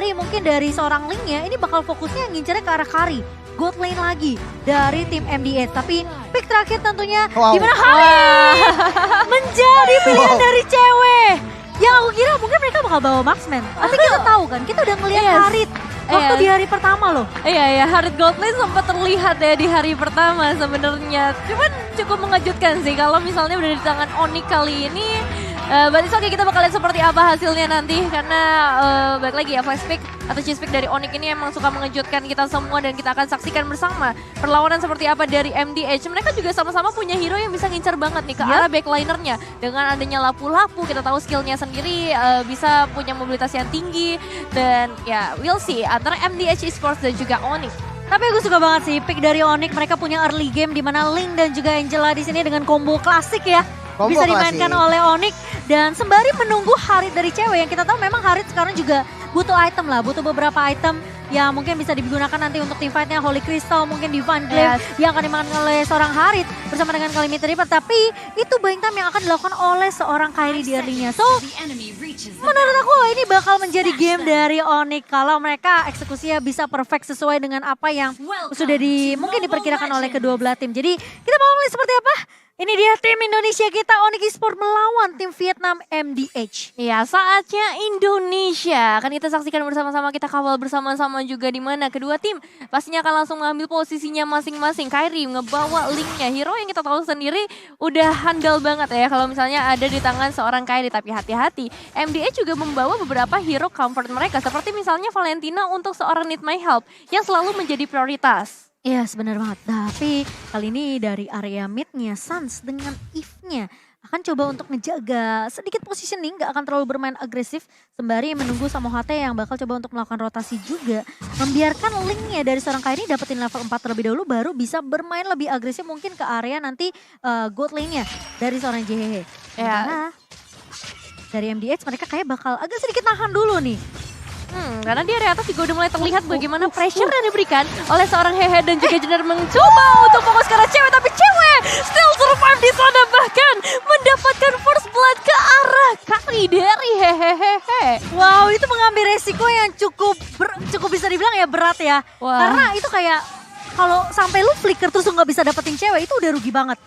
Mungkin dari seorang Link-nya ini bakal fokusnya ngincernya ke arah Kari. God lane lagi dari tim MDH. Tapi pick terakhir tentunya Wow. dimana Harit menjadi pilihan dari cewek. Yang aku kira mungkin mereka bakal bawa marksman. Tapi kita tahu kan, kita udah ngeliat Yes. Harit waktu di hari pertama loh. Iya, Harit Goldlane sempat terlihat ya di hari pertama sebenarnya. Cuman cukup mengejutkan sih kalau misalnya udah di tangan Onyx kali ini. Berarti oke, kita bakal lihat seperti apa hasilnya nanti. Karena balik lagi ya, flash pick atau cheese pick dari Onyx ini emang suka mengejutkan kita semua. Dan kita akan saksikan bersama perlawanan seperti apa dari MDH. Mereka juga sama-sama punya hero yang bisa ngincer banget nih ke arah backlinernya. Dengan adanya lapu-lapu, kita tahu skillnya sendiri bisa punya mobilitas yang tinggi. Dan ya, we'll see antara MDH Esports dan juga Onyx. Tapi aku suka banget sih pick dari Onyx. Mereka punya early game di mana Link dan juga Angela di sini dengan combo klasik ya. Combo Bisa dimainkan klasik. oleh Onyx dan sembari menunggu Harit dari cewek yang kita tahu memang Harit sekarang juga butuh item lah, butuh beberapa item yang mungkin bisa digunakan nanti untuk team fightnya. Holy Crystal, mungkin Divine Glaive yang akan dimakan oleh seorang Harit bersama dengan Calamity Reaper. Tapi itu buying time yang akan dilakukan oleh seorang Kairi di early-nya. So menurut aku ini bakal menjadi game dari Onyx kalau mereka eksekusinya bisa perfect sesuai dengan apa yang sudah mungkin diperkirakan oleh kedua belah tim. Jadi kita mau melihat seperti apa? Ini dia tim Indonesia kita, Onyx Esports melawan tim Vietnam MDH. Ya, saatnya Indonesia. Akan kita saksikan bersama-sama, kita kawal bersama-sama juga di mana kedua tim pastinya akan langsung mengambil posisinya masing-masing. Kairi ngebawa Link-nya, hero yang kita tahu sendiri udah handal banget ya kalau misalnya ada di tangan seorang Kairi. Tapi hati-hati, MDH juga membawa beberapa hero comfort mereka. Seperti misalnya Valentina untuk seorang Need My Help yang selalu menjadi prioritas. Iya, benar banget. Tapi kali ini dari area mid-nya Sans dengan Eve-nya akan coba untuk ngejaga sedikit positioning, gak akan terlalu bermain agresif sembari menunggu sama HT yang bakal coba untuk melakukan rotasi juga. Membiarkan Link-nya dari seorang Kairi dapetin level 4 terlebih dahulu baru bisa bermain lebih agresif mungkin ke area nanti gold lane-nya dari seorang JHH. Sementara dari MDH mereka kayak bakal agak sedikit nahan dulu nih. Karena di area atas juga udah mulai terlihat bagaimana pressure yang diberikan oleh seorang Hehe dan juga Jenner mencoba untuk fokus ke arah cewek. Tapi cewek still survive di sana, bahkan mendapatkan first blood ke arah Kari dari Hehehe. Wow, itu mengambil resiko yang cukup bisa dibilang ya berat ya. Wah. Karena itu kayak kalau sampai lu flicker terus lu nggak bisa dapetin cewek itu udah rugi banget.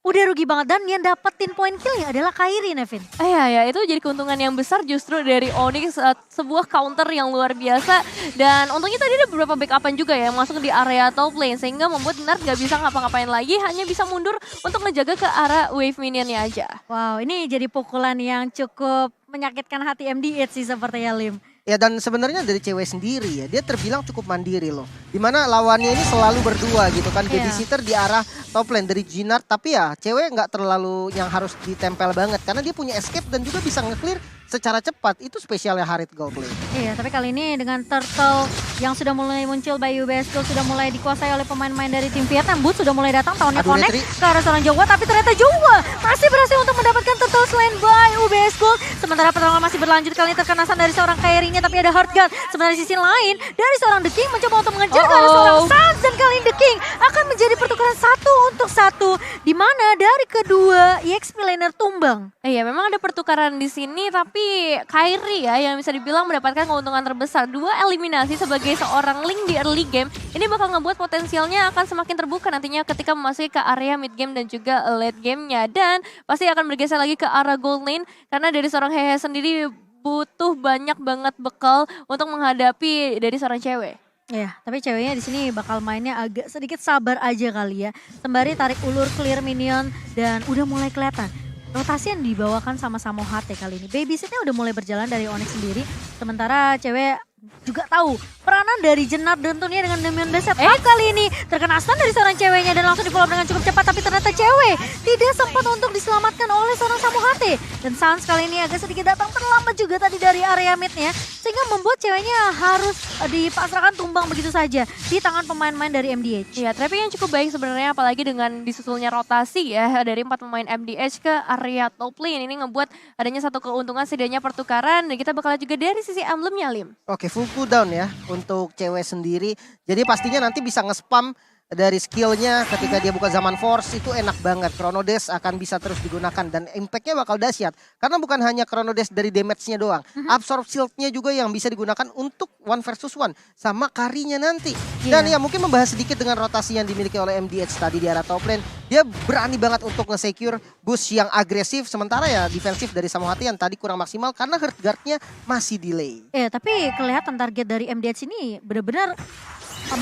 Udah rugi banget dan yang dapetin point killnya adalah Kairi, Nevin. Ya, itu jadi keuntungan yang besar justru dari Onyx, sebuah counter yang luar biasa. Dan untungnya tadi ada beberapa backupan juga ya masuk di area top lane sehingga membuat Nart gak bisa ngapa-ngapain lagi, hanya bisa mundur untuk ngejaga ke arah wave minionnya aja. Wow, ini jadi pukulan yang cukup menyakitkan hati MDH sih sepertinya, Lim. Ya dan sebenarnya dari cewek sendiri ya, dia terbilang cukup mandiri loh. Dimana lawannya ini selalu berdua gitu kan, babysitter di arah top lane dari Jinard. Tapi ya cewek nggak terlalu yang harus ditempel banget karena dia punya escape dan juga bisa nge-clear secara cepat. Itu spesialnya Harit Goldlane. Iya, tapi kali ini dengan turtle yang sudah mulai muncul by UBS Gold sudah mulai dikuasai oleh pemain-pemain dari tim Vietnam. Boot sudah mulai datang, tahunnya Aduh, connect Retri. ke arah seorang Jawa, tapi ternyata Jawa masih berhasil untuk mendapatkan turtle selain by UBS Gold. Sementara pertarungan masih berlanjut, kali ini terkenasan dari seorang Kairinya, tapi ada hard guard. Sementara di sisi lain dari seorang The King mencoba untuk mengejar ke arah seorang Sans, dan kali ini The King akan menjadi pertukaran 1 untuk 1 di mana dari kedua EXP laner tumbang. Iya, memang ada pertukaran di sini, tapi Kairi ya yang bisa dibilang mendapatkan keuntungan terbesar. 2 eliminasi sebagai seorang Link di early game, ini bakal ngebuat potensialnya akan semakin terbuka nantinya ketika memasuki ke area mid game dan juga late game-nya. Dan pasti akan bergeser lagi ke arah gold lane, karena dari seorang Hehe sendiri butuh banyak banget bekal untuk menghadapi dari seorang cewek. Iya, tapi ceweknya di sini bakal mainnya agak sedikit sabar aja kali ya. Sembari tarik ulur clear minion dan udah mulai kelihatan. Rotasi yang dibawakan sama-sama HT kali ini. Babysitnya udah mulai berjalan dari Onyx sendiri. Sementara cewek juga tahu peranan dari Jenard dan tentunya dengan Damian Beset. Kali ini terkena stun dari seorang ceweknya dan langsung di follow up dengan cukup cepat. Tapi ternyata cewek tidak sempat untuk diselamatkan oleh seorang Samu HT. Dan Sans kali ini agak sedikit datang terlambat juga tadi dari area midnya. Sehingga membuat ceweknya harus dipasrahkan tumbang begitu saja di tangan pemain-pemain dari MDH. Iya, tapi yang cukup baik sebenarnya apalagi dengan disusulnya rotasi ya dari 4 pemain MDH ke area top lane. Ini ngebuat adanya satu keuntungan setidaknya pertukaran dan kita bakal lihat juga dari sisi emblemnya, Lim. Oke, full cooldown ya untuk cewek sendiri. Jadi pastinya nanti bisa nge-spam dari skillnya ketika dia buka zaman force itu enak banget. Chrono Dash akan bisa terus digunakan dan impactnya bakal dahsyat. Karena bukan hanya Chrono Dash dari damage-nya doang. Absorb shield-nya juga yang bisa digunakan untuk 1 versus 1 sama carry-nya nanti. Dan ya mungkin membahas sedikit dengan rotasi yang dimiliki oleh MDH tadi di arah top lane. Dia berani banget untuk nge-secure boost yang agresif. Sementara ya defensif dari Samohati yang tadi kurang maksimal karena hurt guard-nya masih delay. Tapi kelihatan target dari MDH ini benar-benar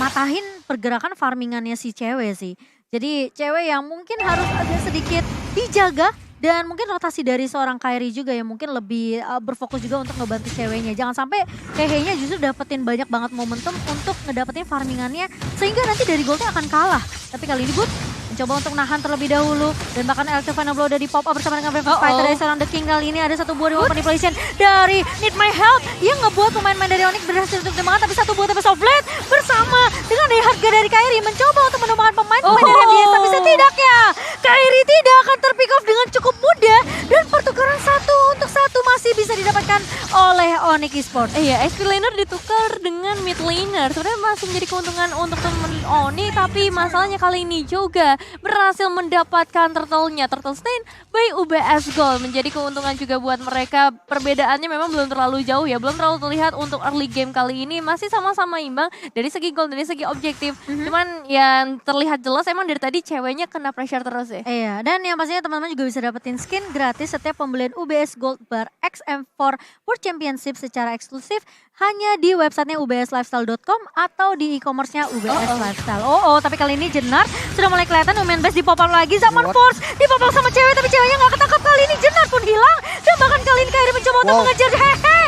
matahin pergerakan farmingannya si cewek sih. Jadi cewek yang mungkin harus agak sedikit dijaga dan mungkin rotasi dari seorang Kairi juga yang mungkin lebih berfokus juga untuk ngebantu ceweknya. Jangan sampai kayaknya justru dapetin banyak banget momentum untuk ngedapetin farmingannya sehingga nanti dari goldnya akan kalah. Tapi kali ini Bud mencoba untuk nahan terlebih dahulu dan bahkan Electro Final Blow udah di pop up bersama dengan Brave Fighter dari seorang The King. Kali ini ada satu buah reward manipulation dari Need My Help yang ngebuat pemain-pemain dari Onyx berhasil untuk dimakan, tapi satu buah TP Softblade bersama dengan dari harga dari Kairi mencoba untuk menumbangkan pemain-pemain dari MDS, tapi setidaknya Kairi tidak akan terpick off dengan cukup mudah dan pertukaran 1-1 masih bisa didapatkan oleh Onyx Esports. XP laner ditukar dengan mid laner. Sebenarnya masih menjadi keuntungan untuk temen Oni, tapi masalahnya kali ini juga berhasil mendapatkan turtle-nya. Turtle Stain by UBS Gold menjadi keuntungan juga buat mereka. Perbedaannya memang belum terlalu jauh ya, belum terlalu terlihat untuk early game kali ini. Masih sama-sama imbang dari segi gold, dari segi objektif. Cuman yang terlihat jelas emang dari tadi ceweknya kena pressure terus ya. Iya, dan yang pastinya teman-teman juga bisa dapetin skin gratis setiap pembelian UBS Gold Bar XM4 World Championship secara eksklusif hanya di websitenya ubslifestyle.com atau di e-commerce-nya UBS Lifestyle. Tapi kali ini Jenar sudah mulai kelihatan Women Best di pop up lagi. Zaman Force di pop up sama cewek, tapi ceweknya nggak ketangkap kali ini. Jenar pun hilang dan bahkan kali ini Kairi mencoba untuk mengejar.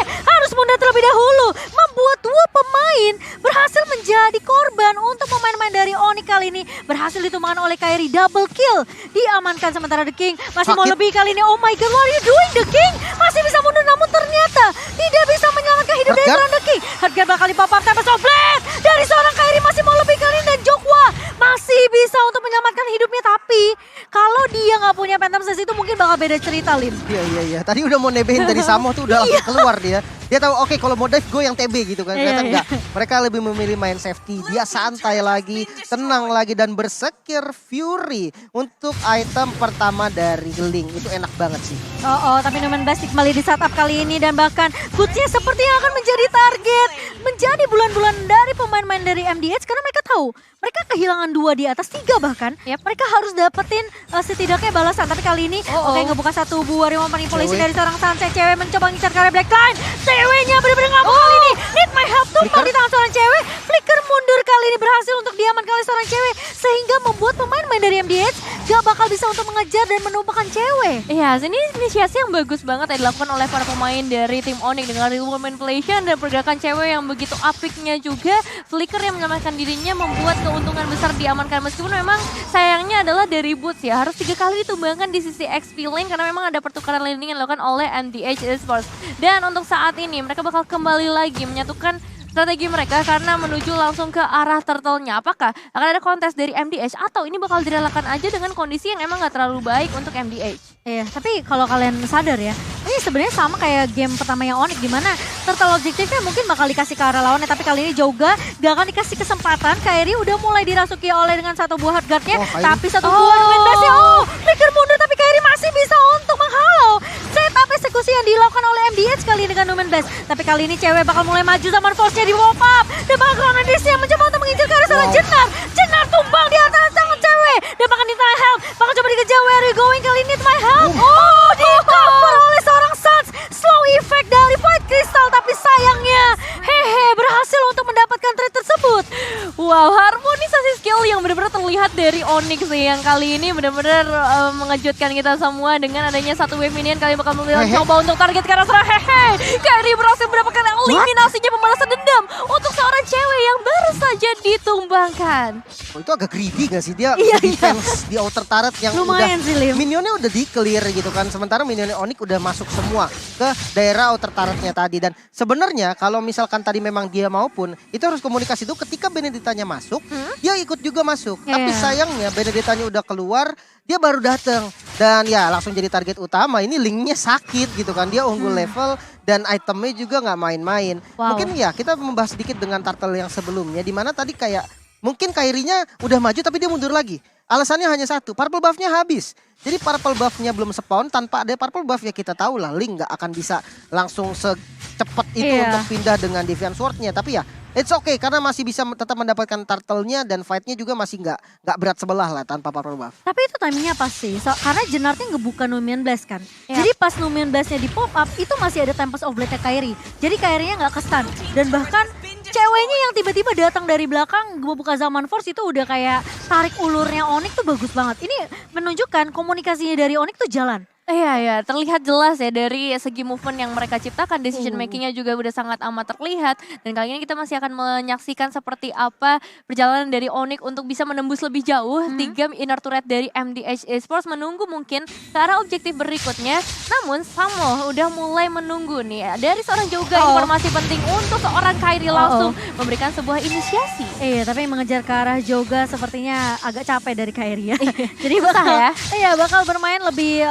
Harus mundur terlebih dahulu, membuat dua pemain berhasil menjadi korban untuk pemain-pemain dari Oni. Kali ini berhasil ditumbangkan oleh Kairi. Double kill diamankan, sementara The King masih mau lebih kali ini. Oh my god, what are you doing The King? Masih bisa mundur namun ternyata tidak bisa menyelamatkan hidup dari seorang The King. Harga bakal di pop up tapi Softblade dari seorang Kairi masih mau lebih kali ini, dan Jokwa masih bisa untuk menyelamatkan hidupnya. Tapi kalau dia nggak punya Phantom Sense itu mungkin bakal beda cerita, Lim. Iya. Tadi udah mau nebehin dari Samo tuh udah langsung keluar dia. Dia tahu oke, kalau mau dive gue yang TB gitu kan. Ternyata enggak. Mereka lebih memilih main safety. Dia santai lagi, tenang lagi dan bersekir Fury untuk item pertama dari Link. Itu enak banget sih. Tapi Numen Basic kembali di setup kali ini dan bahkan Boots-nya seperti yang akan menjadi target, menjadi bulan-bulan dari pemain-pemain dari MDH karena mereka tahu mereka kehilangan 2 di atas 3 bahkan. Mereka harus dapetin setidaknya balasan. Tapi kali ini ngebuka satu buah remote manipulation dari seorang Sunset. Cewek mencoba ngincar karya Blackline. Ceweknya benar-benar nggak mau kali ini. Need My Help tumpah di tangan seorang cewek. Flicker mundur kali ini berhasil untuk diamankan oleh seorang cewek sehingga membuat pemain-pemain dari MDH gak bakal bisa untuk mengejar dan menumpahkan cewek. Iya, ini inisiasi yang bagus banget yang dilakukan oleh para pemain dari tim Onyx dengan remote manipulation dan pergerakan cewek yang begitu apiknya juga. Flicker yang menyelamatkan dirinya membuat keuntungan besar diamankan, meskipun memang sayangnya adalah dari Boots ya harus 3 kali ditumbangkan di sisi XP lane karena memang ada pertukaran laning yang dilakukan oleh MDH Esports. Dan untuk saat ini mereka bakal kembali lagi menyatukan strategi mereka karena menuju langsung ke arah turtle-nya. Apakah akan ada kontes dari MDH atau ini bakal direlakan aja dengan kondisi yang emang gak terlalu baik untuk MDH? Tapi kalau kalian sadar ya, ini sebenarnya sama kayak game pertama yang Onyx, dimana turtle objektifnya mungkin bakal dikasih ke arah lawannya, tapi kali ini juga gak akan dikasih kesempatan. Kairi udah mulai dirasuki oleh dengan satu buah hard guard-nya, tapi satu buah Numen Base-nya. Flicker mundur tapi Kairi masih bisa untuk menghalau setup eksekusi yang dilakukan oleh MDH kali ini dengan Numen Base. Tapi kali ini cewek bakal mulai maju, zaman Force-nya di pop up dan bahkan Chronodis yang mencoba untuk mengincar ke arah sana Jenar. Jenar tumbang di atas tangan cewek dan bahkan Need My Help bakal coba dikejar. Where are you going kali ini? Need My Help. Di cover oleh seorang Suns. Slow effect dari Void Crystal, tapi sayangnya berhasil untuk mendapatkan trade tersebut. Wow, harmonisasi skill yang benar-benar terlihat dari Onyx sih yang kali ini benar-benar mengejutkan kita semua dengan adanya satu wave minion. Kali bakal mencoba untuk target ke arah sana. Kairi berhasil mendapatkan eliminasinya, pembalasan dendam untuk seorang cewek yang baru saja ditumbangkan. Itu agak greedy gak sih dia? Defense di outer turret yang lumayan udah sih, Lim. minionnya udah di-clear gitu kan. Sementara minionnya Onyx udah masuk semua ke daerah outer turretnya tadi. Dan sebenarnya kalau misalkan tadi memang dia maupun itu harus komunikasi dulu ketika Benedictanya masuk, dia ikut juga masuk. Tapi sayangnya Benedictanya udah keluar, dia baru datang dan ya langsung jadi target utama. Ini Linknya sakit gitu kan, dia unggul level dan itemnya juga nggak main-main. Mungkin ya kita membahas sedikit dengan turtle yang sebelumnya, dimana tadi kayak Mungkin Kairinya udah maju tapi dia mundur lagi. Alasannya hanya satu, purple buff-nya habis. Jadi purple buff-nya belum spawn, tanpa ada purple buff ya kita tahu lah Ling nggak akan bisa langsung secepat itu Iya. untuk pindah dengan Deviant Sword-nya. Tapi ya it's okay karena masih bisa tetap mendapatkan turtle-nya dan fight-nya juga masih nggak berat sebelah lah tanpa purple buff. Tapi itu timingnya pas sih, karena Jenardnya ngebuka Numian Blast kan. Ya. Jadi pas Numian Blast-nya di pop up, itu masih ada Tempest of Blade-nya Kairi. Jadi Kairinya nggak ke-stun. Dan bahkan ceweknya yang tiba-tiba datang dari belakang ngebuka Zaman Force itu udah kayak tarik ulurnya Onyx tuh bagus banget. Ini menunjukkan komunikasinya dari Onyx tuh jalan. Iya, terlihat jelas ya dari segi movement yang mereka ciptakan, decision makingnya juga udah sangat amat terlihat. Dan kali ini kita masih akan menyaksikan seperti apa perjalanan dari Onyx untuk bisa menembus lebih jauh. 3 inner turret dari MDH Esports menunggu mungkin ke arah objektif berikutnya. Namun Samo udah mulai menunggu nih dari seorang juga informasi penting untuk seorang Kairi langsung memberikan sebuah inisiasi. Iya, tapi mengejar ke arah Joga sepertinya agak capek dari Kairi ya. Jadi Susah bakal ya? Iya, bakal bermain lebih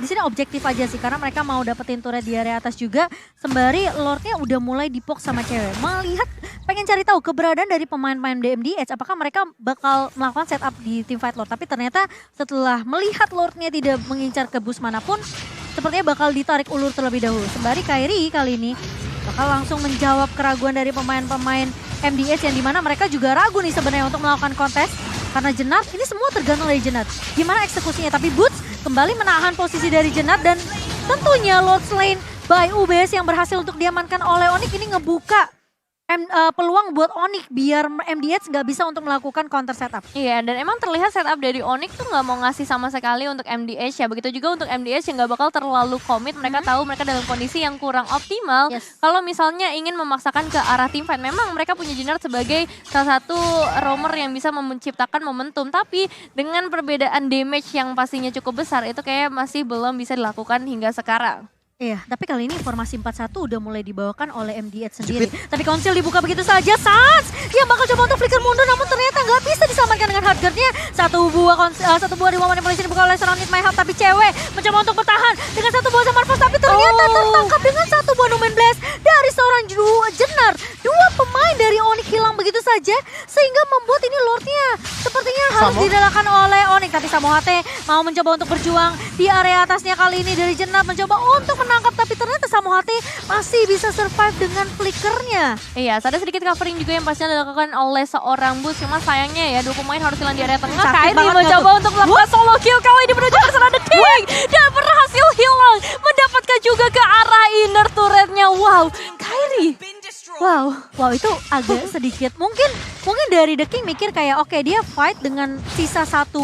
di sini objektif aja sih karena mereka mau dapetin turret di area atas juga. Sembari Lordnya udah mulai dipok sama cewek. Melihat pengen cari tahu keberadaan dari pemain-pemain DMDH apakah mereka bakal melakukan setup di teamfight Lord. Tapi ternyata setelah melihat Lordnya tidak mengincar ke bus manapun, sepertinya bakal ditarik ulur terlebih dahulu. Sembari Kairi kali ini bakal langsung menjawab keraguan dari pemain-pemain MDH yang dimana mereka juga ragu nih sebenarnya untuk melakukan kontes. Karena Jenard, ini semua tergantung dari Jenard. Gimana eksekusinya, tapi Boots kembali menahan posisi dari Jenard dan tentunya Lord Slain by UBS yang berhasil untuk diamankan oleh Onyx ini ngebuka peluang buat Onyx biar MDH nggak bisa untuk melakukan counter setup. Iya, dan emang terlihat setup dari Onyx tuh nggak mau ngasih sama sekali untuk MDH ya. Begitu juga untuk MDH yang nggak bakal terlalu komit. Mereka tahu mereka dalam kondisi yang kurang optimal. Yes. Kalau misalnya ingin memaksakan ke arah team fight, memang mereka punya Jenard sebagai salah satu roamer yang bisa menciptakan momentum. Tapi dengan perbedaan damage yang pastinya cukup besar, itu kayak masih belum bisa dilakukan hingga sekarang. Iya, tapi kali ini informasi 4-1 udah mulai dibawakan oleh MDH sendiri. Tapi konsil dibuka begitu saja, Sans yang bakal coba untuk flicker mundur namun ternyata nggak bisa diselamatkan dengan hardguard-nya. Satu buah Reward Manipulation dibuka oleh seorang Need My Help, tapi cewek mencoba untuk bertahan dengan satu buah Zamar Force, tapi ternyata tertangkap dengan satu buah Numen Blast dari seorang Jenard. Dua pemain dari Onyx hilang begitu saja, sehingga membuat ini Lordnya sepertinya harus direlakan oleh Onyx. Tapi Samohate mau mencoba untuk berjuang di area atasnya kali ini dari Jenard, mencoba untuk menangkap, tapi ternyata Samohate masih bisa survive dengan flickernya. Iya, ada sedikit covering juga yang pastinya dilakukan oleh seorang Boots. Cuma sayangnya ya, dua pemain harus hilang di area tengah. Sakit Kairi banget mencoba untuk melakukan solo kill kali ini menuju ke sana The King. Dan berhasil hilang. Mendapatkan juga ke arah inner turretnya. Wow, Kairi. Wow itu agak sedikit mungkin dari The King mikir kayak oke, dia fight dengan sisa satu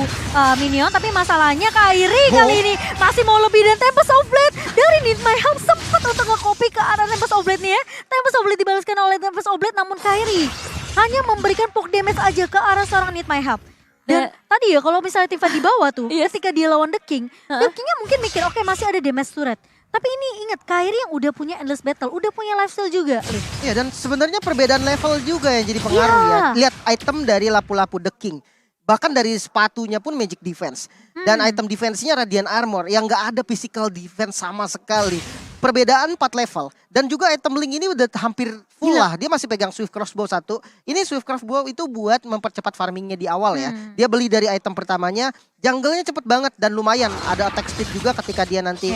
minion, tapi masalahnya Kairi kali ini masih mau lebih dan Tempest of Blade dari Need My Help sempat untuk nge-copy ke arah Tempest of Blade nih ya. Tempest of Blade dibalaskan oleh Tempest of Blade, namun Kairi hanya memberikan poke damage aja ke arah seorang Need My Help. Dan tadi ya kalau misalnya Tifa di bawah tuh, ketika dia lawan The Kingnya mungkin mikir oke, masih ada damage turret. Tapi ini ingat, Kairi yang udah punya Endless Battle, udah punya lifesteal juga. Iya, dan sebenarnya perbedaan level juga yang jadi pengaruh ya. Lihat item dari lapu-lapu The King. Bahkan dari sepatunya pun Magic Defense. Dan item defense-nya Radiant Armor yang nggak ada physical defense sama sekali. Perbedaan 4 level. Dan juga item Link ini udah hampir full lah. Dia masih pegang Swift Crossbow 1. Ini Swift Crossbow itu buat mempercepat farmingnya di awal ya. Dia beli dari item pertamanya. Jungle-nya cepet banget dan lumayan. Ada attack speed juga ketika dia nanti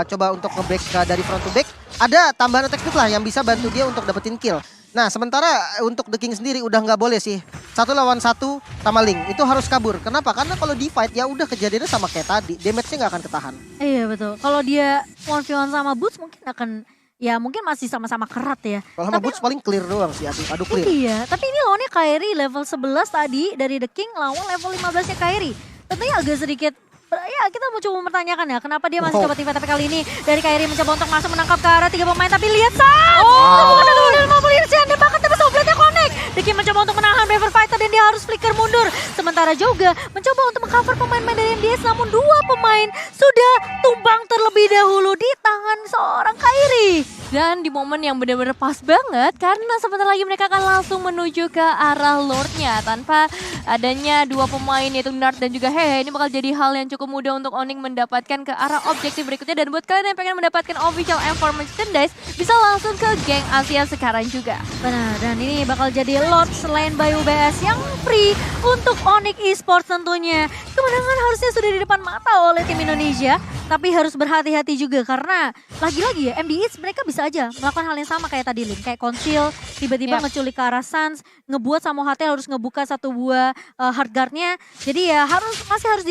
coba untuk nge-break dari front to back. Ada tambahan attack speed lah yang bisa bantu dia untuk dapetin kill. Nah sementara untuk The King sendiri udah nggak boleh sih. 1 lawan 1 sama Link. Itu harus kabur. Kenapa? Karena kalau di fight ya udah kejadiannya sama kayak tadi. Damage-nya nggak akan ketahan. Iya betul. Kalau dia 1v1 sama Boots mungkin akan, ya mungkin masih sama-sama kerat ya. Kalau sama Boots paling clear doang sih. Aduh clear. Iya, tapi ini lawannya Kairi level 11 tadi dari The King lawan level 15-nya Kairi. Tentunya agak sedikit, ya kita mau coba mempertanyakan ya kenapa dia masih coba tiba, tapi kali ini dari Kairi mencoba untuk masuk menangkap ke arah 3 pemain, tapi lihat Sans! Bukan dulu dan mampu Irsian dan bahkan Tempest of Blade-nya connect. The King mencoba untuk menahan Braver Fighter dan dia harus flicker mundur. Sementara juga mencoba untuk mengcover pemain-pemain dari MDS, namun 2 pemain sudah tumbang terlebih terlebih dahulu di tangan seorang Kairi. Dan di momen yang benar-benar pas banget karena sebentar lagi mereka akan langsung menuju ke arah Lordnya tanpa adanya dua pemain yaitu Nart dan juga Hehe. Ini bakal jadi hal yang cukup mudah untuk Onyx mendapatkan ke arah objektif berikutnya. Dan buat kalian yang pengen mendapatkan official M4 merchandise bisa langsung ke geng Asia sekarang juga. Benar, dan ini bakal jadi Lord selain by UBS yang free untuk Onyx Esports tentunya. Kemenangan harusnya sudah di depan mata oleh tim Indonesia, tapi harus berhati-hati juga karena lagi-lagi ya MDH mereka bisa aja melakukan hal yang sama kayak tadi Lin, kayak conceal, tiba-tiba ngeculik ke arah Suns, ngebuat sama HT harus ngebuka satu buah hard guard-nya. Jadi ya masih harus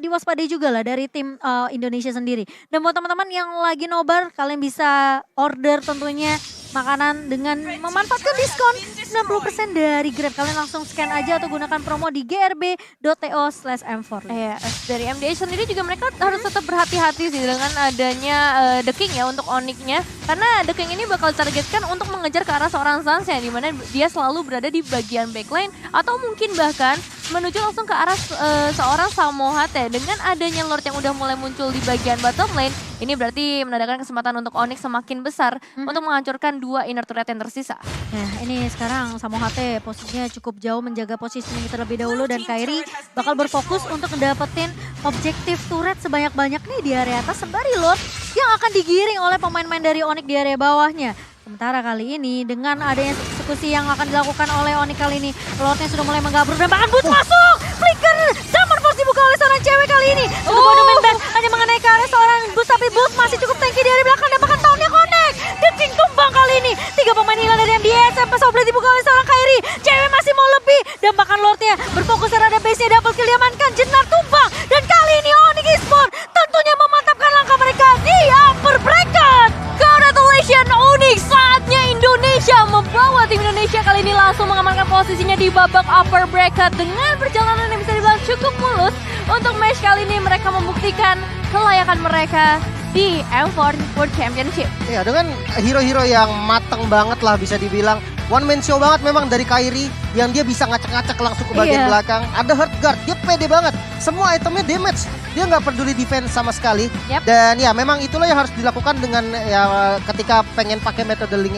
diwaspadai juga lah dari tim Indonesia sendiri. Dan buat teman-teman yang lagi nobar, kalian bisa order tentunya makanan dengan memanfaatkan diskon 60% dari Grab. Kalian langsung scan aja atau gunakan promo di grb.to/m4. Dari MDH sendiri juga mereka harus tetap berhati-hati sih dengan adanya The King ya untuk Onyx-nya. Karena The King ini bakal targetkan untuk mengejar ke arah seorang Sans ya, dimana dia selalu berada di bagian backline atau mungkin bahkan menuju langsung ke arah seorang Samohate. Dengan adanya Lord yang udah mulai muncul di bagian bottom lane, ini berarti menandakan kesempatan untuk Onyx semakin besar untuk menghancurkan dua inner turret yang tersisa. Nah ini sekarang Samohate posisinya cukup jauh menjaga posisi ini terlebih dahulu dan Kairi bakal berfokus untuk mendapatkan objektif turret sebanyak-banyak nih di area atas sembari Lord yang akan digiring oleh pemain-pemain dari Onyx di area bawahnya. Sementara kali ini dengan adanya eksekusi yang akan dilakukan oleh Onyx kali ini, Lordnya sudah mulai menggabruk dan bahkan Boots masuk! Flicker! Zaman Force dibuka oleh seorang cewek kali ini. Satu buah domain back hanya mengenai ke arah seorang Boots, tapi Boots masih cukup tanky dari belakang dan bahkan tahunnya connect. The King tumbang kali ini. 3 pemain hilang dari MDS, sampai Sobleh dibuka oleh seorang Kairi. Cewek masih mau lebih dan bahkan Lordnya berfokus terhadap base-nya, double kill diamankan, Jenar tumbang. Dan kali ini Onyx Esports tentunya memantapkan langkah mereka di upper bracket. Congratulations Onyx, saatnya Indonesia membawa tim Indonesia kali ini langsung mengamankan posisinya di babak upper bracket dengan perjalanan yang bisa dibilang cukup mulus. Untuk match kali ini mereka membuktikan kelayakan mereka di M4 World Championship. Ya dengan hero-hero yang mateng banget lah bisa dibilang. One man show banget memang dari Kairi yang dia bisa ngacak-ngacak langsung ke bagian belakang. Ada hard guard, dia pede banget. Semua itemnya damage, dia nggak peduli defense sama sekali. Dan ya memang itulah yang harus dilakukan dengan ya ketika pengen pakai metode link